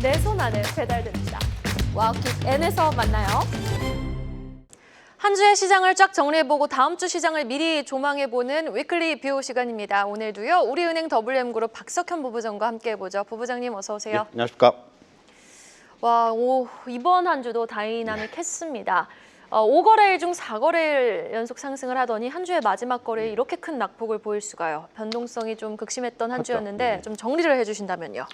내 손 안에 배달됩니다. 와우킥 N에서 만나요. 한 주의 시장을 쫙 정리해보고 다음 주 시장을 미리 조망해보는 위클리 뷰 시간입니다. 오늘도요, 우리은행 WM그룹 박석현 부부장과 함께해보죠. 부부장님 어서 오세요. 네, 안녕하십니까. 와, 이번 한 주도 다이나믹했습니다. 5거래일 중 4거래일 연속 상승을 하더니 한 주의 마지막 거래에 이렇게 큰 낙폭을 보일 수가요. 변동성이 좀 극심했던 한 주였는데 좀 정리를 해주신다면요.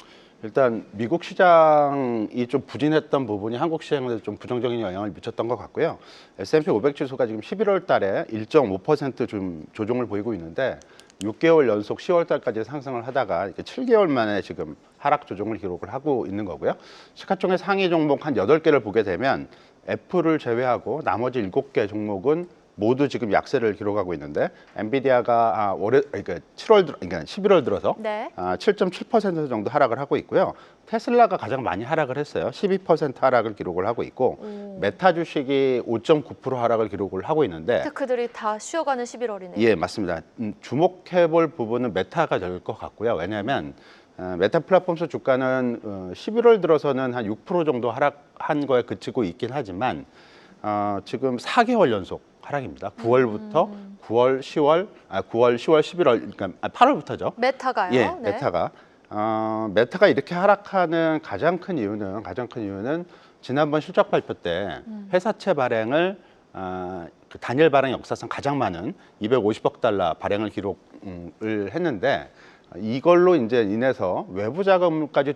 일단 미국 시장이 좀 부진했던 부분이 한국 시장에 좀 부정적인 영향을 미쳤던 것 같고요. S&P 500 지수가 지금 11월 달에 1.5% 좀 조정을 보이고 있는데 6개월 연속 10월 달까지 상승을 하다가 이렇게 7개월 만에 지금 하락 조정을 기록을 하고 있는 거고요. 시가총액 상위 종목 한 8개를 보게 되면 애플을 제외하고 나머지 7개 종목은 모두 지금 약세를 기록하고 있는데 엔비디아가 그러니까 11월 들어서 네. 7.7% 정도 하락을 하고 있고요. 테슬라가 가장 많이 하락을 했어요. 12% 하락을 기록을 하고 있고 메타 주식이 5.9% 하락을 기록을 하고 있는데 테크들이 다 쉬어가는 11월이네요. 예, 맞습니다. 주목해볼 부분은 메타가 될 것 같고요. 왜냐하면 메타 플랫폼스 주가는 11월 들어서는 한 6% 정도 하락한 거에 그치고 있긴 하지만 지금 4개월 연속 하락입니다. 9월부터 9월, 10월, 11월, 그러니까 8월부터죠. 메타가요? 예, 네. 메타가 이렇게 하락하는 가장 큰 이유는 지난번 실적 발표 때 회사채 발행을 그 단일 발행 역사상 가장 많은 250억 달러 발행을 기록을 했는데 이걸로 이제 인해서 외부 자금까지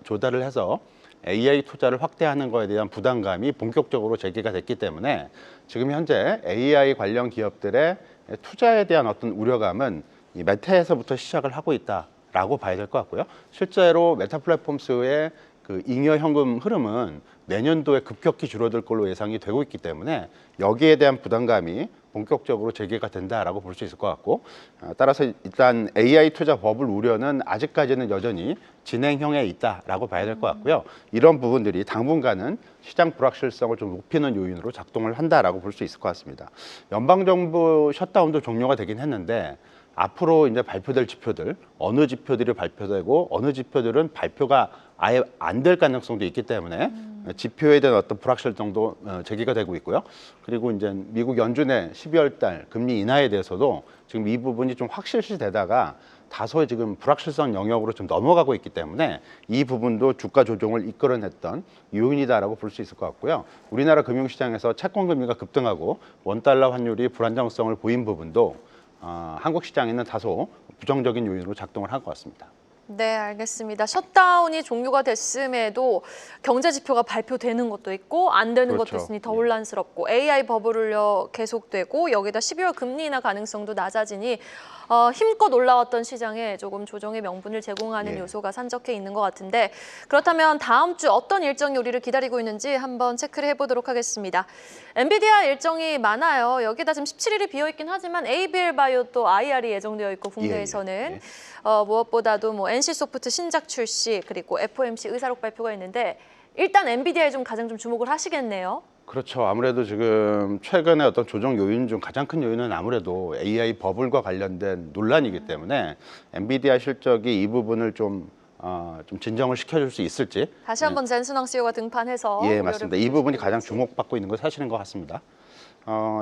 조달을 해서 AI 투자를 확대하는 것에 대한 부담감이 본격적으로 제기가 됐기 때문에 지금 현재 AI 관련 기업들의 투자에 대한 어떤 우려감은 이 메타에서부터 시작을 하고 있다라고 봐야 될 것 같고요. 실제로 메타 플랫폼스의 그 잉여 현금 흐름은 내년도에 급격히 줄어들 걸로 예상이 되고 있기 때문에 여기에 대한 부담감이 본격적으로 재개가 된다라고 볼 수 있을 것 같고 따라서 일단 AI 투자 버블 우려는 아직까지는 여전히 진행형에 있다라고 봐야 될 것 같고요. 이런 부분들이 당분간은 시장 불확실성을 좀 높이는 요인으로 작동을 한다라고 볼 수 있을 것 같습니다. 연방정부 셧다운도 종료가 되긴 했는데 앞으로 이제 발표될 지표들, 어느 지표들이 발표되고 어느 지표들은 발표가 아예 안 될 가능성도 있기 때문에 지표에 대한 어떤 불확실성도 제기가 되고 있고요. 그리고 이제 미국 연준의 12월 달 금리 인하에 대해서도 지금 이 부분이 좀 확실시 되다가 다소 지금 불확실성 영역으로 좀 넘어가고 있기 때문에 이 부분도 주가 조정을 이끌어냈던 요인이다라고 볼 수 있을 것 같고요. 우리나라 금융시장에서 채권 금리가 급등하고 원달러 환율이 불안정성을 보인 부분도 한국 시장에는 다소 부정적인 요인으로 작동을 할 것 같습니다. 네, 알겠습니다. 셧다운이 종료가 됐음에도 경제 지표가 발표되는 것도 있고 안 되는 그렇죠. 것도 있으니 더 혼란스럽고 AI 버블 울려 계속되고 여기다 12월 금리 인하 가능성도 낮아지니 힘껏 올라왔던 시장에 조금 조정의 명분을 제공하는 요소가 산적해 있는 것 같은데 그렇다면 다음 주 어떤 일정이 우리를 기다리고 있는지 한번 체크를 해보도록 하겠습니다. 엔비디아 일정이 많아요. 여기다 지금 17일이 비어있긴 하지만 ABL 바이오 또 IR이 예정되어 있고 국내에서는 무엇보다도 뭐 NC소프트 신작 출시 그리고 FOMC 의사록 발표가 있는데 일단 엔비디아에 좀 가장 좀 주목을 하시겠네요. 그렇죠. 아무래도 지금 최근에 어떤 조정 요인 중 가장 큰 요인은 아무래도 AI 버블과 관련된 논란이기 때문에 엔비디아 실적이 이 부분을 좀 진정을 시켜줄 수 있을지. 다시 한번 젠슨왕 CEO가 등판해서 예, 맞습니다. 이 부분이 가장 주목받고 있는 건 사실인 것 같습니다.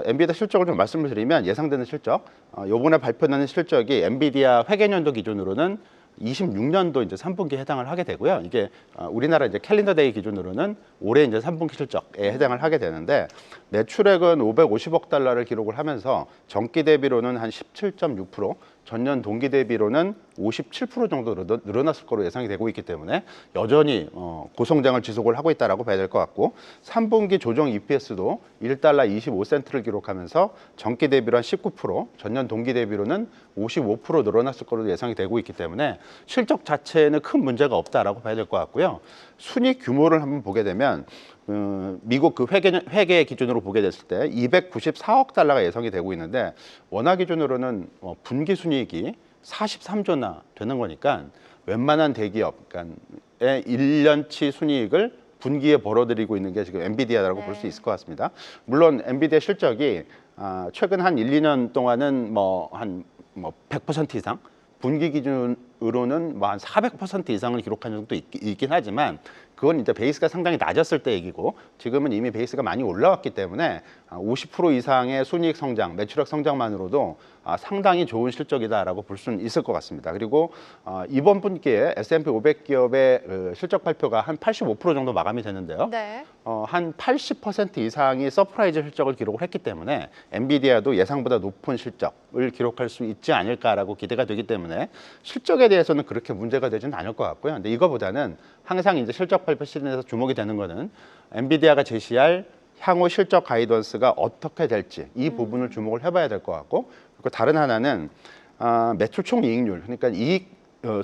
엔비디아 실적을 좀 말씀을 드리면 예상되는 실적, 요번에 발표되는 실적이 엔비디아 회계연도 기준으로는 26년도 이제 3분기에 해당을 하게 되고요. 이게 우리나라 이제 캘린더 데이 기준으로는 올해 이제 3분기 실적에 해당을 하게 되는데 매출액은 550억 달러를 기록을 하면서 전기 대비로는 한 17.6%, 전년 동기 대비로는 57% 정도 늘어났을 거로 예상이 되고 있기 때문에 여전히 고성장을 지속을 하고 있다라고 봐야 될 것 같고 3분기 조정 EPS도 1달러 25센트를 기록하면서 전기 대비로 한 19%, 전년 동기 대비로는 55% 늘어났을 거로 예상이 되고 있기 때문에 실적 자체에는 큰 문제가 없다라고 봐야 될 것 같고요. 순이익 규모를 한번 보게 되면 미국 그 회계 기준으로 보게 됐을 때 294억 달러가 예상이 되고 있는데 원화 기준으로는 분기 순이익이 43조나 되는 거니까 웬만한 대기업, 그러니까의 1년치 순이익을 분기에 벌어들이고 있는 게 지금 엔비디아라고 볼 수 있을 것 같습니다. 물론 엔비디아 실적이 최근 한 1, 2년 동안은 한 100% 이상 분기 기준으로는 뭐 한 400% 이상을 기록한 적도 있긴 하지만 그건 이제 베이스가 상당히 낮았을 때 얘기고 지금은 이미 베이스가 많이 올라왔기 때문에 50% 이상의 순이익 성장, 매출액 성장만으로도 상당히 좋은 실적이다라고 볼 수는 있을 것 같습니다. 그리고 이번 분기에 S&P 500 기업의 실적 발표가 한 85% 정도 마감이 되는데요. 네. 한 80% 이상이 서프라이즈 실적을 기록을 했기 때문에 엔비디아도 예상보다 높은 실적을 기록할 수 있지 않을까라고 기대가 되기 때문에 실적에 대해서는 그렇게 문제가 되지는 않을 것 같고요. 근데 이거보다는 항상 이제 실적 발표 시즌에서 주목이 되는 거는 엔비디아가 제시할 향후 실적 가이던스가 어떻게 될지 이 부분을 주목을 해봐야 될 것 같고, 그리고 다른 하나는 매출 총 이익률, 그러니까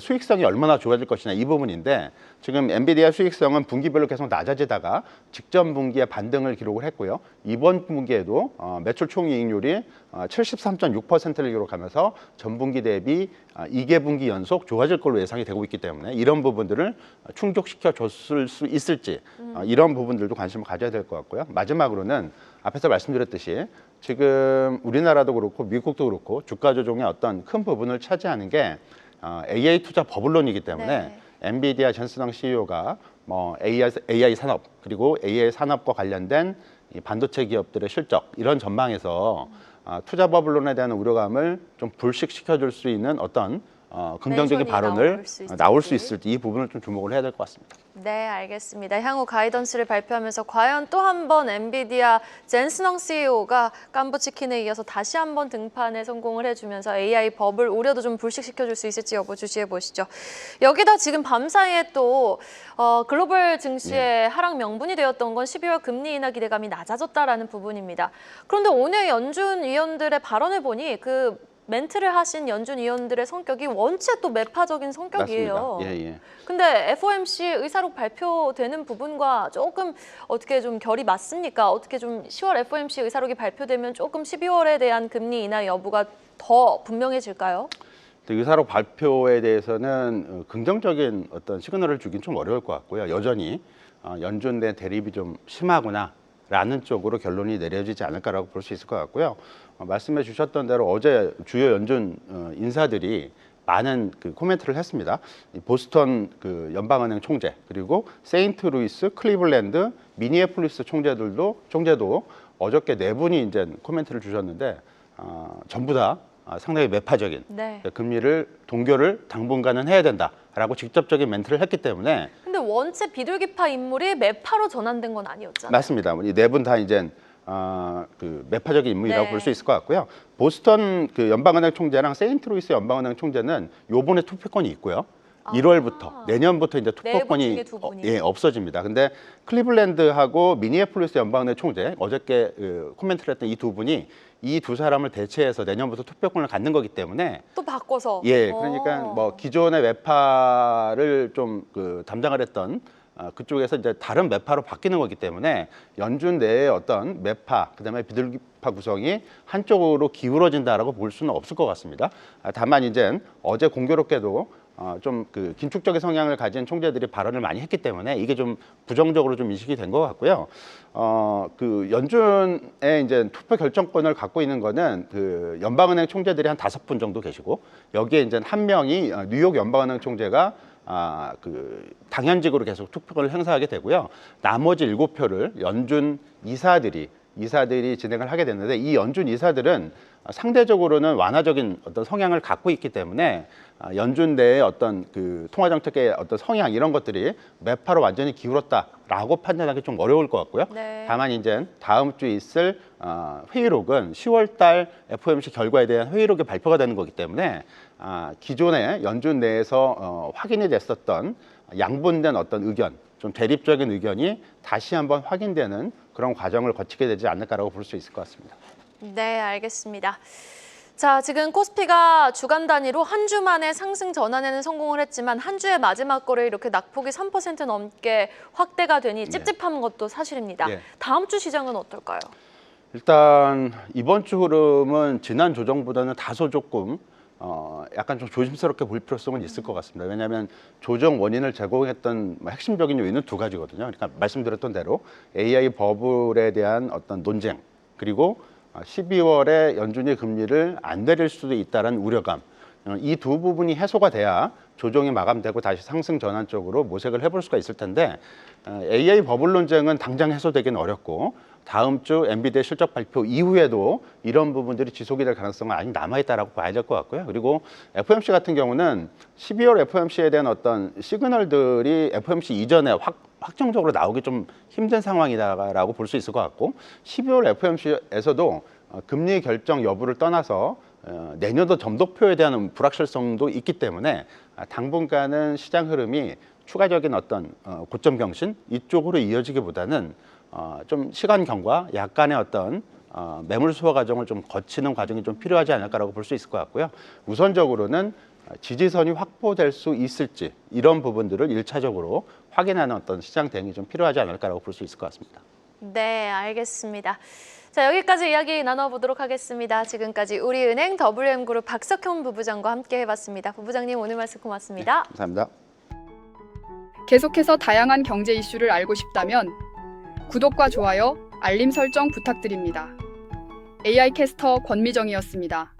수익성이 얼마나 좋아질 것이냐 이 부분인데, 지금 엔비디아 수익성은 분기별로 계속 낮아지다가 직전 분기에 반등을 기록을 했고요. 이번 분기에도 매출 총이익률이 73.6%를 기록하면서 전분기 대비 2개분기 연속 좋아질 걸로 예상이 되고 있기 때문에 이런 부분들을 충족시켜 줬을 수 있을지 이런 부분들도 관심을 가져야 될 것 같고요. 마지막으로는 앞에서 말씀드렸듯이 지금 우리나라도 그렇고 미국도 그렇고 주가 조정의 어떤 큰 부분을 차지하는 게 AI 투자 버블론이기 때문에 네. 엔비디아 젠슨왕 CEO가 AI 산업 그리고 AI 산업과 관련된 이 반도체 기업들의 실적 이런 전망에서 투자 버블론에 대한 우려감을 좀 불식시켜 줄 수 있는 어떤 긍정적인 멘션이 발언을 나올 나올 수 있을지. 있을지 이 부분을 좀 주목을 해야 될 것 같습니다. 네, 알겠습니다. 향후 가이던스를 발표하면서 과연 또 한 번 엔비디아 젠슨왕 CEO가 깐부치킨에 이어서 다시 한 번 등판에 성공을 해주면서 AI 버블 우려도 좀 불식시켜줄 수 있을지 여부 주시해 보시죠. 여기다 지금 밤사이에 또 글로벌 증시의 하락 명분이 되었던 건 12월 금리 인하 기대감이 낮아졌다라는 부분입니다. 그런데 오늘 연준 위원들의 발언을 보니 그 멘트를 하신 연준 위원들의 성격이 원체 또 매파적인 성격이에요. 맞습니다. 예, 예. 근데 FOMC 의사록 발표되는 부분과 조금 어떻게 좀 결이 맞습니까? 어떻게 좀 10월 FOMC 의사록이 발표되면 조금 12월에 대한 금리 인하 여부가 더 분명해질까요? 의사록 발표에 대해서는 긍정적인 어떤 시그널을 주긴 좀 어려울 것 같고요. 여전히 연준 내 대립이 좀 심하구나라는 쪽으로 결론이 내려지지 않을까라고 볼 수 있을 것 같고요. 말씀해 주셨던 대로 어제 주요 연준 인사들이 많은 그 코멘트를 했습니다. 보스턴 그 연방은행 총재 그리고 세인트루이스, 클리블랜드, 미니애폴리스 총재도 어저께 네 분이 이제 코멘트를 주셨는데 전부 다 상당히 매파적인 네. 금리를 동결을 당분간은 해야 된다라고 직접적인 멘트를 했기 때문에. 근데 원체 비둘기파 인물이 매파로 전환된 건 아니었잖아요. 맞습니다. 이 네 분 다 이제 그 매파적인 인물이라고 네. 볼 수 있을 것 같고요. 보스턴 그 연방은행 총재랑 세인트루이스 연방은행 총재는 요번에 투표권이 있고요. 1월부터 내년부터 이제 투표권이 중에 두 분이. 없어집니다. 근데 클리블랜드하고 미니애폴리스 연방은행 총재 어저께 코멘트를 했던 이 두 분이 이 두 사람을 대체해서 내년부터 투표권을 갖는 거기 때문에 또 바꿔서. 그러니까 뭐 기존의 매파를 좀 담당을 했던 그쪽에서 이제 다른 매파로 바뀌는 거기 때문에 연준 내의 어떤 매파 그다음에 비둘기파 구성이 한쪽으로 기울어진다라고 볼 수는 없을 것 같습니다. 다만 이제 어제 공교롭게도 좀 긴축적인 성향을 가진 총재들이 발언을 많이 했기 때문에 이게 좀 부정적으로 좀 인식이 된 것 같고요. 그 연준의 이제 투표 결정권을 갖고 있는 거는 그 연방은행 총재들이 한 5분 정도 계시고 여기에 이제 한 명이 뉴욕 연방은행 총재가 그 당연직으로 계속 투표권을 행사하게 되고요. 나머지 7표를 연준 이사들이 진행을 하게 됐는데 이 연준 이사들은 상대적으로는 완화적인 어떤 성향을 갖고 있기 때문에 연준 내의 어떤 그 통화 정책의 어떤 성향 이런 것들이 매파로 완전히 기울었다라고 판단하기 좀 어려울 것 같고요. 네. 다만 이제 다음 주에 있을 회의록은 10월달 FOMC 결과에 대한 회의록이 발표가 되는 거기 때문에 기존에 연준 내에서 확인이 됐었던 양분된 어떤 의견, 좀 대립적인 의견이 다시 한번 확인되는 그런 과정을 거치게 되지 않을까라고 볼 수 있을 것 같습니다. 네, 알겠습니다. 자, 지금 코스피가 주간 단위로 한 주 만에 상승 전환에는 성공을 했지만 한 주의 마지막 거래 이렇게 낙폭이 3% 넘게 확대가 되니 찝찝한 것도 사실입니다. 예. 다음 주 시장은 어떨까요? 일단 이번 주 흐름은 지난 조정보다는 다소 조금 약간 좀 조심스럽게 볼 필요성은 있을 것 같습니다. 왜냐하면 조정 원인을 제공했던 핵심적인 요인은 두 가지거든요. 그러니까 말씀드렸던 대로 AI 버블에 대한 어떤 논쟁 그리고 12월에 연준이 금리를 안 내릴 수도 있다는 우려감. 이 두 부분이 해소가 돼야 조정이 마감되고 다시 상승 전환 쪽으로 모색을 해볼 수가 있을 텐데 AI 버블 논쟁은 당장 해소되기는 어렵고 다음 주 엔비디아 실적 발표 이후에도 이런 부분들이 지속이 될 가능성은 아직 남아있다라고 봐야 될 것 같고요. 그리고 FOMC 같은 경우는 12월 FOMC에 대한 어떤 시그널들이 FOMC 이전에 확정적으로 나오기 좀 힘든 상황이다라고 볼 수 있을 것 같고 12월 FOMC에서도 금리 결정 여부를 떠나서 내년도 점도표에 대한 불확실성도 있기 때문에 당분간은 시장 흐름이 추가적인 어떤 고점 경신 이쪽으로 이어지기보다는 좀 시간 경과 약간의 어떤 매물 수호 과정을 좀 거치는 과정이 좀 필요하지 않을까라고 볼 수 있을 것 같고요. 우선적으로는 지지선이 확보될 수 있을지 이런 부분들을 1차적으로 확인하는 어떤 시장 대응이 좀 필요하지 않을까라고 볼 수 있을 것 같습니다. 네, 알겠습니다. 자, 여기까지 이야기 나눠보도록 하겠습니다. 지금까지 우리은행 WM그룹 박석현 부부장과 함께 해봤습니다. 부부장님 오늘 말씀 고맙습니다. 네, 감사합니다. 계속해서 다양한 경제 이슈를 알고 싶다면 구독과 좋아요, 알림 설정 부탁드립니다. AI 캐스터 권미정이었습니다.